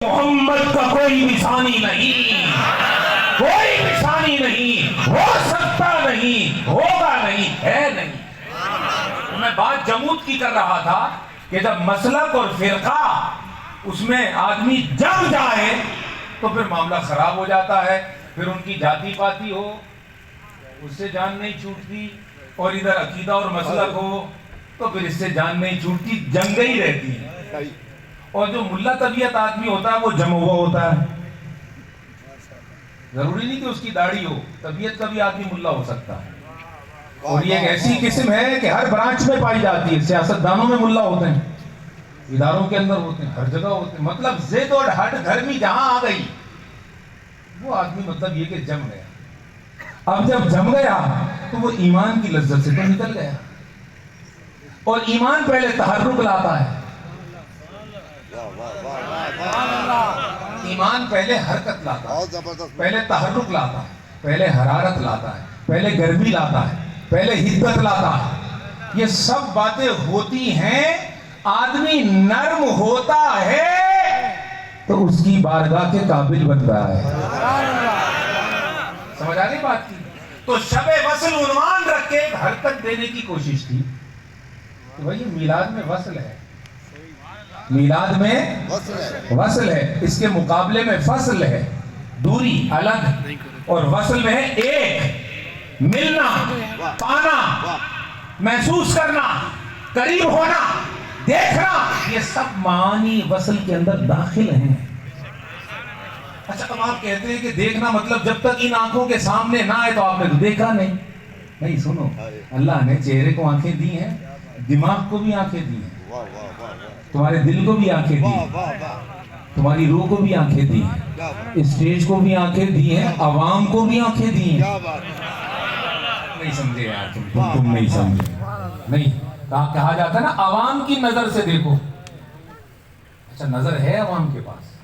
محمد کا کوئی بھی ثانی نہیں، کوئی بھی ثانی نہیں، ہو سکتا نہیں، ہوگا نہیں، ہے نہیں۔ میں بات جمود کی کر رہا تھا کہ جب مسلک اور فرقہ اس میں آدمی جم جائے تو پھر معاملہ خراب ہو جاتا ہے، پھر ان کی جاتی پاتی ہو اس سے جان نہیں چھوٹتی، اور ادھر عقیدہ اور مسلک ہو تو پھر اس سے جان نہیں چھوٹتی، جنگ ہی رہتی ہے۔ اور جو ملا طبیعت آدمی ہوتا ہے وہ جمع ہوا ہوتا ہے، ضروری نہیں کہ اس کی داڑھی ہو، طبیعت کا بھی آدمی ملا ہو سکتا ہے۔ اور یہ ایک ایسی قسم ہے کہ ہر برانچ میں پائی جاتی ہے، سیاست دانوں میں ملا ہوتے ہیں، اداروں کے اندر ہوتے ہیں، ہر جگہ ہوتے ہیں۔ مطلب ضد اور ہٹ گرمی جہاں آ گئی وہ آدمی مطلب یہ کہ جم گیا۔ اب جب جم گیا تو وہ ایمان کی لذت سے تو نکل گیا، اور ایمان پہلے تحرک لاتا ہے، ایمان پہلے حرکت لاتا ہے، پہلے تحرک لاتا ہے، پہلے حرارت لاتا ہے، پہلے گرمی لاتا ہے، پہلے حدت لاتا ہے۔ یہ سب باتیں ہوتی ہیں، آدمی نرم ہوتا ہے تو اس کی بارگاہ کے قابل بن رہا ہے۔ سمجھ آ رہی بات کی؟ تو شب وصل عنوان رکھ کے حرکت دینے کی کوشش کی کہ بھائی میلاد میں وصل ہے، میلاد میں وصل ہے، اس کے مقابلے میں فصل ہے، دوری الگ، اور وصل میں ہے ایک، ملنا، پانا، محسوس کرنا، قریب ہونا، دیکھنا، یہ سب معانی وصل کے اندر داخل ہیں۔ اچھا اب آپ کہتے ہیں کہ دیکھنا مطلب جب تک ان آنکھوں کے سامنے نہ آئے تو آپ نے تو دیکھا نہیں۔ نہیں، سنو، اللہ نے چہرے کو آنکھیں دی ہیں، دماغ کو بھی آنکھیں دی ہیں، تمہارے دل کو بھی آنکھیں دی ہیں، تمہاری روح کو بھی آنکھیں دی ہیں، اسٹیج کو بھی آنکھیں دی ہیں، عوام کو بھی آنکھیں دی ہیں۔ نہیں سمجھے یار، تم نہیں سمجھے۔ نہیں، کہا جاتا ہے نا عوام کی نظر سے دیکھو۔ اچھا نظر ہے عوام کے پاس،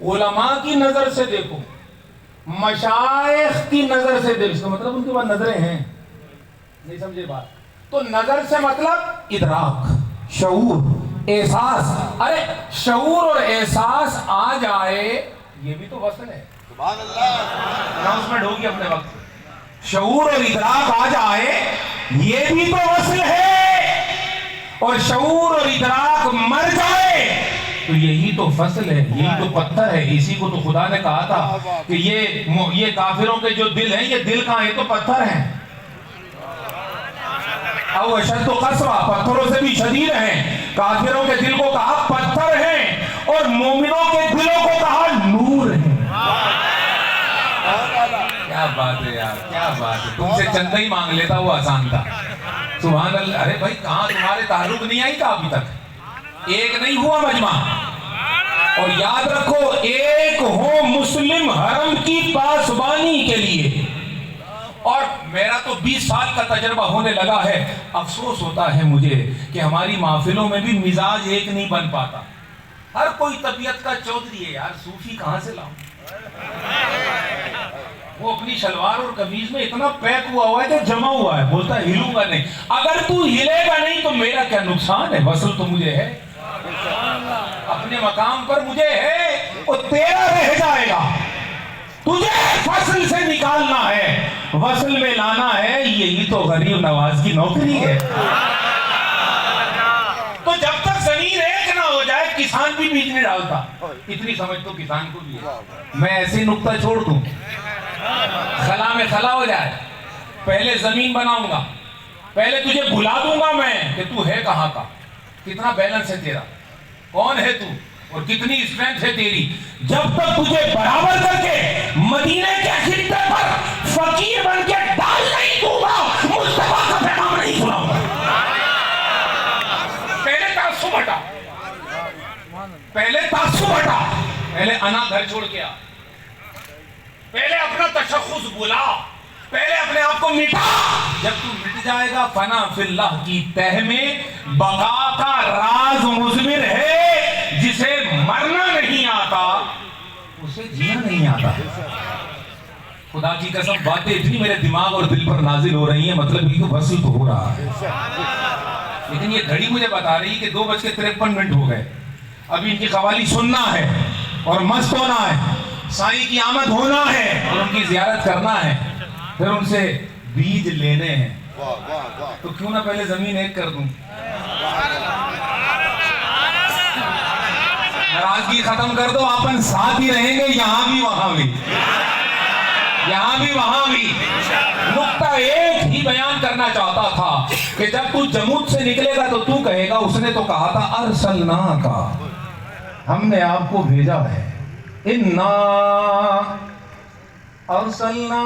علماء کی نظر سے دیکھو، مشائخ کی نظر سے دیکھو، اس کا مطلب ان کے پاس نظریں ہیں۔ نہیں سمجھے بات؟ تو نظر سے مطلب ادراک، شعور، احساس۔ ارے شعور اور احساس آ جائے یہ بھی تو وصل ہے۔ سبحان اللہ، اناؤنسمنٹ ہوگی اپنے وقت۔ شعور اور ادراک آ جائے یہ بھی تو وصل ہے، اور شعور اور ادراک مر جائے تو یہی تو فصل ہے، یہی تو پتھر ہے۔ اسی کو تو خدا نے کہا تھا کہ یہ کافروں کے جو دل ہیں یہ دل کہاں، یہ تو پتھر ہیں۔ او اشد قسوہ، پتھروں سے بھی شدید ہیں۔ کافروں کے دل کو کہا پتھر ہیں، اور مومنوں کے دلوں کو کہا نور ہیں۔ کیا بات ہے یار، کیا بات ہے۔ تم سے چندہ ہی مانگ لیتا وہ آسان تھا۔ سبحان اللہ۔ ارے بھائی کہاں تمہارے تعلق نہیں آئی تھا ابھی تک؟ ایک نہیں ہوا مجمع۔ اور یاد رکھو، ایک ہو مسلم حرم کی پاسبانی کے لیے۔ اور میرا تو 20 سال کا تجربہ ہونے لگا ہے، افسوس ہوتا ہے مجھے کہ ہماری محفلوں میں بھی مزاج ایک نہیں بن پاتا۔ ہر کوئی طبیعت کا چودھری ہے یار، صوفی کہاں سے لاؤں؟ وہ اپنی شلوار اور قمیض میں اتنا پیک ہوا ہے کہ جمع ہوا ہے، بولتا ہے ہلوں گا نہیں۔ اگر تو ہلے گا نہیں تو میرا کیا نقصان ہے؟ وصل تو مجھے ہے، اپنے مقام پر مجھے ہے، وہ تیرا رہ جائے گا۔ تجھے فصل سے نکالنا ہے، وصل میں لانا ہے، یہی تو غریب نواز کی نوکری ہے۔ تو جب تک زمین ایک نہ ہو جائے کسان بھی بیج نہیں ڈالتا۔ اتنی سمجھ تو کسان کو بھی ہے۔ میں ایسے نکتہ چھوڑ دوں، خلا میں خلا ہو جائے، پہلے زمین بناؤں گا، پہلے تجھے بلا دوں گا میں کہ تو ہے کہاں کا، کتنا بیلنس ہے تیرا، کون ہے تو، اور کتنی اسٹرینتھ ہے تیری۔ جب تک تجھے برابر کر کے مدینے کے خطے پر فقیر بن کے ڈال نہیں دوں گا، مصطفیٰ کا پیغام نہیں سناؤں گا۔ پہلے تعصب ہٹا، پہلے تعصب ہٹا، پہلے انا گھر چھوڑ کے آ، پہلے اپنا تشخص بلا، پہلے اپنے آپ کو مٹا۔ جب تو مٹ جائے گا، فنا فی اللہ کی تہ میں بقا کا راز مضمر ہے۔ جسے مرنا نہیں آتا اسے جینا نہیں آتا۔ خدا کی قسم باتیں اتنی میرے دماغ اور دل پر نازل ہو رہی ہیں، مطلب یہ کہ وصل تو ہو رہا ہے، لیکن یہ گھڑی مجھے بتا رہی ہے کہ 2:53 ہو گئے۔ ابھی ان کی قوالی سننا ہے اور مست ہونا ہے، سائیں کی آمد ہونا ہے اور ان کی زیارت کرنا ہے، پھر ان سے بیج لینے ہیں، تو کیوں نہ پہلے زمین ایک کر دوں، ناراضگی ختم کر دو، آپن ساتھ ہی رہیں گے، یہاں بھی وہاں بھی، یہاں بھی وہاں بھی۔ نقطہ ایک ہی بیان کرنا چاہتا تھا کہ جب تو جمود سے نکلے گا تو تو کہے گا اس نے تو کہا تھا ارسلنا کا، ہم نے آپ کو بھیجا ہے، انا ارسلنا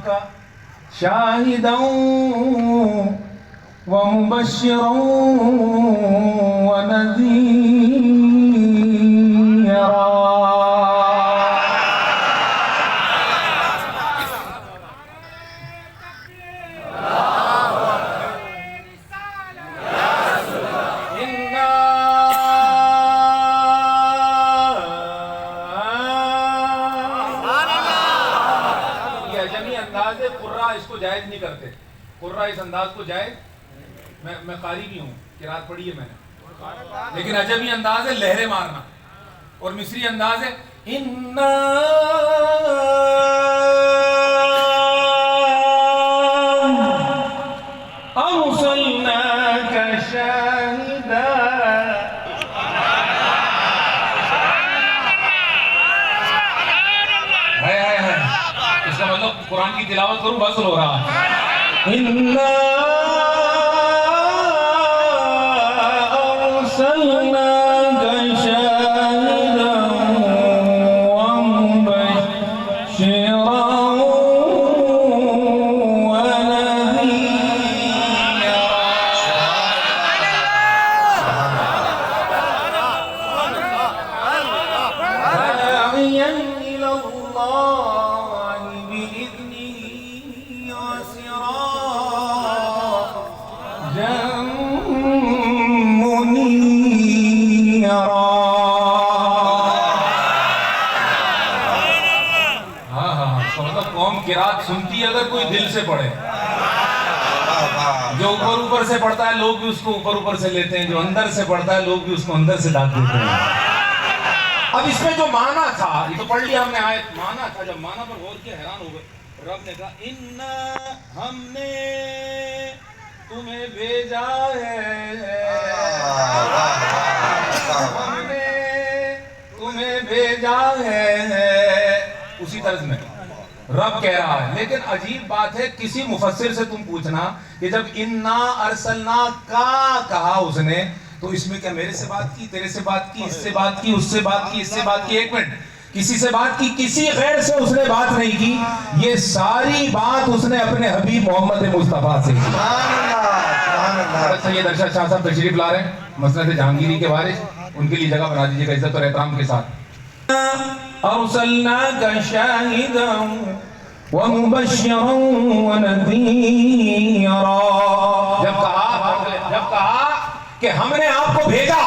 کا شاہدا ومبشرا ونذیرا۔ اس کو جائز نہیں کرتے، قرہ اس انداز کو جائز، میں قاری بھی ہوں، قرات پڑھی ہے میں نے، لیکن عجمی انداز ہے لہریں مارنا، اور مصری انداز ہے اِنَّا أَرْسَلْنَاكَ شَاهِدًا۔ اس کا مطلب قرآن کی تلاوت کروں وصل ہو رہا ہے، اِنَّا أَرْسَلْنَاكَ شَاهِدًا وَمُبَشِّرًا قرات سنتی ہے اگر کوئی دل سے پڑھے، جو اوپر اوپر سے پڑھتا ہے لوگ بھی اس کو اوپر اوپر سے لیتے ہیں، جو اندر سے پڑھتا ہے لوگ بھی اس کو اندر سے داد دیتے ہیں۔ اب اس میں جو معنی تھا، یہ تو پڑھ لیا ہم نے آیت، معنی تھا، جب معنی پر غور کیا حیران ہو گئے۔ رب نے کہا اِنَّا ہم نے تمہیں بھیجا ہے، ہم نے تمہیں بھیجا ہے، اسی طرز میں رب کہہ رہا ہے۔ لیکن عجیب بات ہے، کسی مفسر سے تم پوچھنا کہ جب اِنَّا ارسلنا کا کہا اس نے، تو اس میں کیا میرے سے بات کی، تیرے سے بات کی، اس سے بات کی، اس سے بات کی، اس سے بات کی؟ ایک منٹ، کسی سے بات کی؟ کسی غیر سے اس نے بات نہیں کی، یہ ساری بات اس نے اپنے حبیب محمد مصطفیٰ سے کی۔ سید ارشد شاہ صاحب تشریف لا رہے ہیں، مسند جہانگیری کے وارث، ان کے لیے جگہ بنا دیجیے گا عزت اور احترام کے ساتھ۔ أرسلناك شاهدا ومبشرا ونذيرا، جب کہا کہ ہم نے آپ کو بھیجا،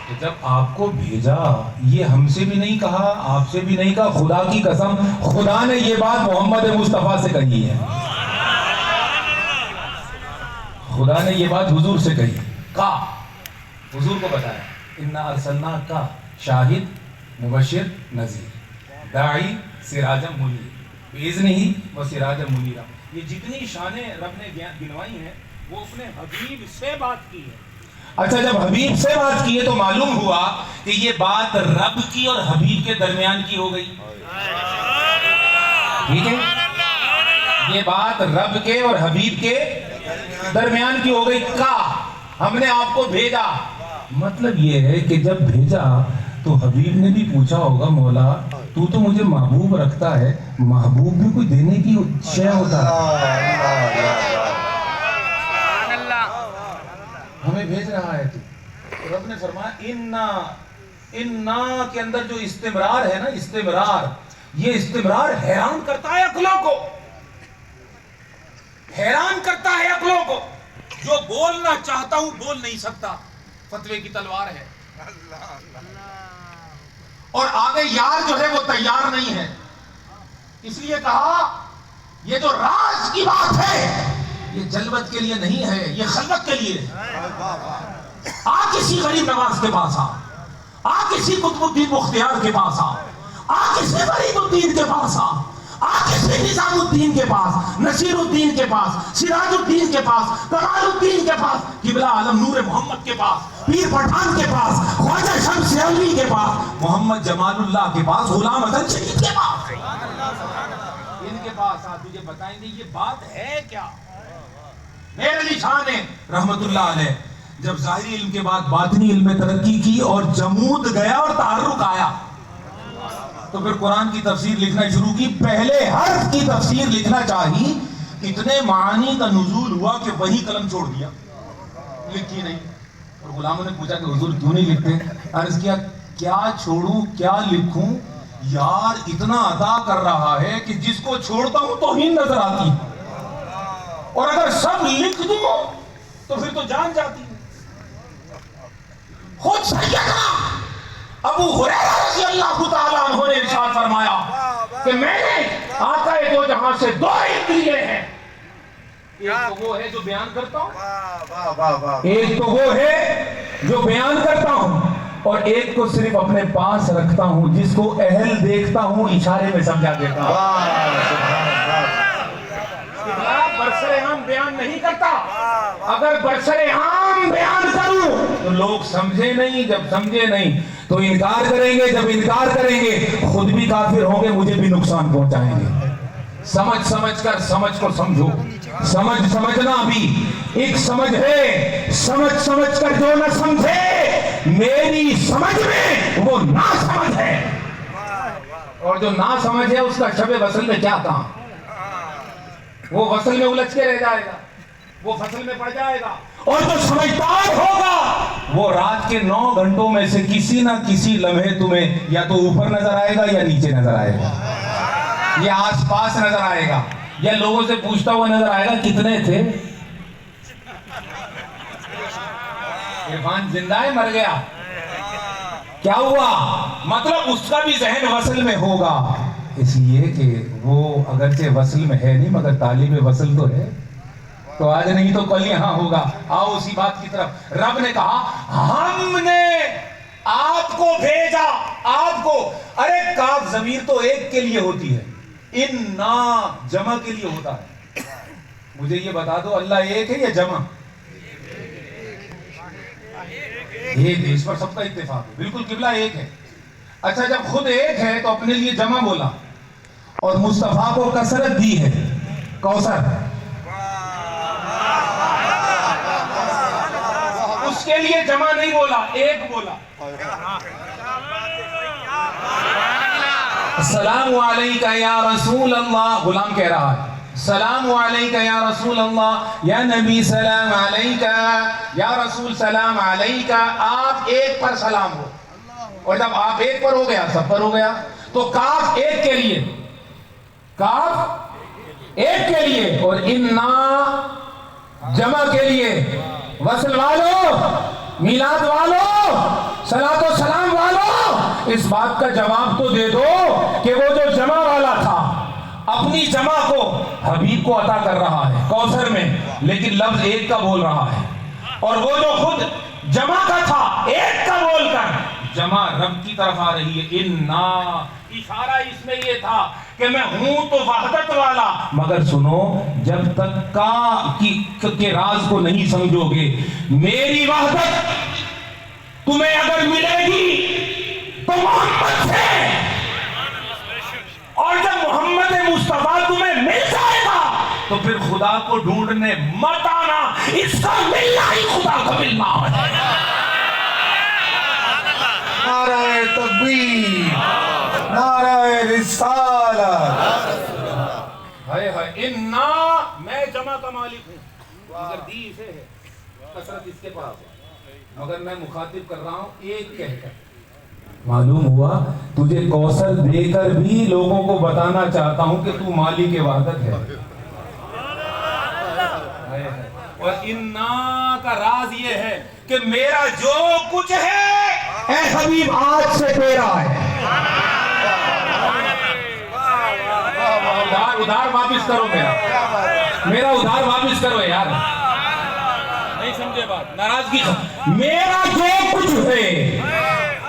تو جب آپ کو بھیجا یہ ہم سے بھی نہیں کہا، آپ سے بھی نہیں کہا، خدا کی قسم خدا نے یہ بات محمد مصطفیٰ سے کہی ہے، خدا نے یہ بات حضور سے کہی، کہا حضور کو بتایا اِنَّا أَرْسَلْنَاكَ شاہد مبشر نذیر داعی سراجا منیر بِإِذْنِهِ وَسِرَاجًا مُنِيرًا۔ یہ جتنی شانیں رب نے گنوائی ہیں وہ اپنے حبیب سے بات کی ہے۔ اچھا، جب حبیب سے بات کی ہے تو معلوم ہوا کہ یہ بات رب کی اور حبیب کے درمیان کی ہو گئی، ٹھیک ہے؟ یہ بات رب کے اور حبیب کے درمیان کی ہو گئی۔ کہا ہم نے آپ کو بھیجا، مطلب یہ ہے کہ جب بھیجا تو حبیب نے بھی پوچھا ہوگا مولا تو مجھے محبوب رکھتا ہے، محبوب بھی کوئی دینے کی شے ہوتا ہے، ہمیں بھیج رہا ہے تو رب نے فرمایا اِنَّا کے اندر جو استمرار ہے نا، استمرار، یہ استمرار حیران کرتا ہے عقلوں کو، حیران کرتا ہے عقلوں کو، جو بولنا چاہتا ہوں بول نہیں سکتا، فتوے کی تلوار ہے، اور آگے یار جو ہے وہ تیار نہیں ہے، اس لیے کہا یہ جو راز کی بات ہے یہ جلوت کے لیے نہیں ہے، یہ خلوت کے لیے ہے۔ آ کسی غریب نواز کے پاس آ، کسی قطب الدین بختیار کے پاس آ کسی فرید الدین کے پاس آ کسی نظام الدین کے پاس، نصیر الدین کے پاس، سراج الدین کے پاس، کمال الدین کے پاس، قبلہ عالم نور محمد کے پاس، پیر پٹھان کے پاس، خواجہ شمس علوی کے پاس، محمد جمال اللہ کے پاس، غلام حسن شہید کے پاس، ان کے پاس آ، تجھے بتائیں گے یہ بات ہے کیا؟ میرے علی شاہ نے رحمت اللہ علیہ جب ظاہری علم کے بعد باطنی علم میں ترقی کی اور جمود گیا اور تحرک آیا تو پھر قرآن کی تفسیر لکھنا شروع کی. پہلے حرف کی تفسیر لکھنا چاہی، اتنے معانی کا نزول ہوا کہ وہی قلم چھوڑ دیا، لکھی نہیں. اور غلاموں نے پوچھا کہ حضور کیوں نہیں لکھتے؟ عرض کیا کیا چھوڑوں کیا لکھوں، یار اتنا عطا کر رہا ہے کہ جس کو چھوڑتا ہوں توہین نظر آتی ہے، اور اگر سب لکھ دوں تو پھر تو جان جاتی ہے. خود سیدنا ابو ہریرہ رضی اللہ تعالیٰ عنہ نے ارشاد فرمایا کہ میں نے آقا دو جہاں سے دو علم لیے ہیں، ایک تو وہ ہے جو بیان کرتا ہوں، ایک تو وہ ہے جو بیان کرتا ہوں، اور ایک کو صرف اپنے پاس رکھتا ہوں، جس کو اہل دیکھتا ہوں اشارے میں سمجھا دیتا ہوں. برسر عام بیان نہیں کرتا، اگر برسر عام بیان کروں تو لوگ سمجھے نہیں، جب سمجھے نہیں تو انکار کریں گے، جب انکار کریں گے خود بھی کافر ہوں گے، مجھے بھی نقصان پہنچائیں گے. سمجھ سمجھ کر سمجھ کو سمجھو. سمجھنا بھی ایک سمجھ ہے، سمجھ کر جو نہ سمجھے میری سمجھ میں وہ نہ سمجھ ہے، اور جو نہ سمجھ ہے اس کا شب وصل میں کیا کام، وہ وصل میں الجھ کے رہ جائے گا، وہ فصل میں پڑ جائے گا. اور جو سمجھدار ہوگا وہ رات کے 9 گھنٹوں میں سے کسی نہ کسی لمحے تمہیں یا تو اوپر نظر آئے گا یا نیچے نظر آئے گا، یا آس پاس نظر آئے گا، یا لوگوں سے پوچھتا ہوا نظر آئے گا کتنے تھے، عرفان زندہ ہے مر گیا کیا ہوا. مطلب اس کا بھی ذہن وصل میں ہوگا، اس لیے کہ وہ اگرچہ وصل میں ہے نہیں مگر طالب وصل تو ہے، تو آج نہیں تو کل یہاں ہوگا. آؤ اسی بات کی طرف. رب نے کہا ہم نے آپ کو بھیجا، آپ کو، ارے کاف ضمیر تو ایک کے لیے ہوتی ہے، انا جمع کے لیے ہوتا ہے. مجھے یہ بتا دو اللہ ایک ہے یا جمع؟ ایک ہے، اس پر سب کا اتفاق ہے، بالکل قبلہ ایک ہے. اچھا جب خود ایک ہے تو اپنے لیے جمع بولا، اور مصطفیٰ کو کثرت دی ہے، کوثر، اس کے لیے جمع نہیں بولا، ایک بولا. السلام علیکہ یا رسول اللہ، غلام کہہ رہا ہے سلام علیکہ یا رسول اللہ، یا نبی سلام علیکہ، یا رسول سلام علیکہ. آپ ایک پر سلام ہو، اور جب آپ ایک پر ہو گیا سب پر ہو گیا. تو کاف ایک کے لیے، کاف ایک کے لیے، اور انا جمع کے لیے. وصل والو، میلاد والو، صلاۃ و سلام والو، اس بات کا جواب تو دے دو کہ وہ جو جمع والا تھا اپنی جمع کو حبیب کو عطا کر رہا ہے کوثر میں، لیکن لفظ ایک کا بول رہا ہے، اور وہ جو خود جمع کا تھا ایک کا بول کر جمع رب کی طرف آ رہی ہے. انا، اشارہ اس میں یہ تھا کہ میں ہوں تو وحدت والا، مگر سنو جب تک کے راز کو نہیں سمجھو گے، میری وحدت تمہیں اگر ملے گی تو محمد سے، اور جب محمد مصطفیٰ تمہیں مل جائے گا تو پھر خدا کو ڈھونڈنے مت آنا، اس کا ملنا ہی خدا کو ملنا ہے. نعرہ تکبیر، نعرہ رسالت. ہائے ہائے، انا، میں جمع کا مالک ہوں، مگر دی اسے ہے، کثرت اس کے پاس ہے، مگر میں مخاطب کر رہا ہوں ایک کہہ کر. معلوم ہوا تجھے کوثر دے کر بھی لوگوں کو بتانا چاہتا ہوں کہ تو مالک وحدت ہے. اور انا کا راز یہ ہے کہ میرا جو کچھ ہے اے حبیب آج سے تیرا ہے. ادھار واپس کرو، میرا ادھار واپس کرو یار، نہیں سمجھے بات، ناراضگی. میرا جو کچھ ہے